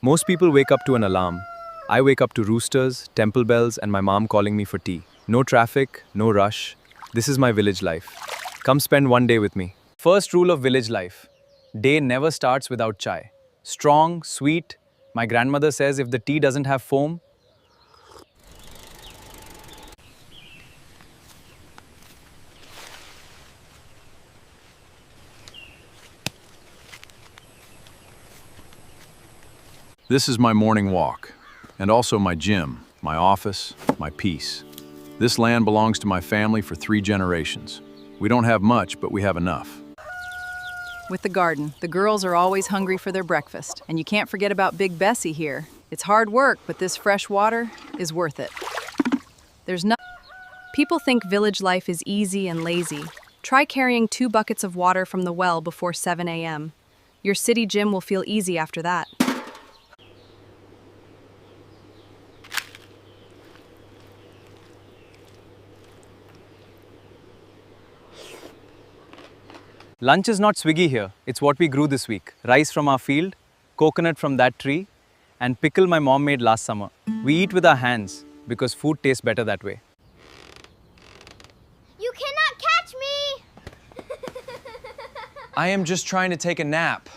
Most people wake up to an alarm. I wake up to roosters, temple bells, and my mom calling me for tea. No traffic, no rush. This is my village life. Come spend one day with me. First rule of village life. Day never starts without chai. Strong, sweet. My grandmother says if the tea doesn't have foam, This is my morning walk, and also my gym, my office, my peace. This land belongs to my family for 3 generations. We don't have much, but we have enough. With the garden, the girls are always hungry for their breakfast, and you can't forget about Big Bessie here. It's hard work, but this fresh water is worth it. People think village life is easy and lazy. Try carrying 2 buckets of water from the well before 7 a.m. Your city gym will feel easy after that. lunch is not Swiggy here. It's what we grew this week. Rice from our field, coconut from that tree, and pickle my mom made last summer. We eat with our hands because food tastes better that way. You cannot catch me! I am just trying to take a nap.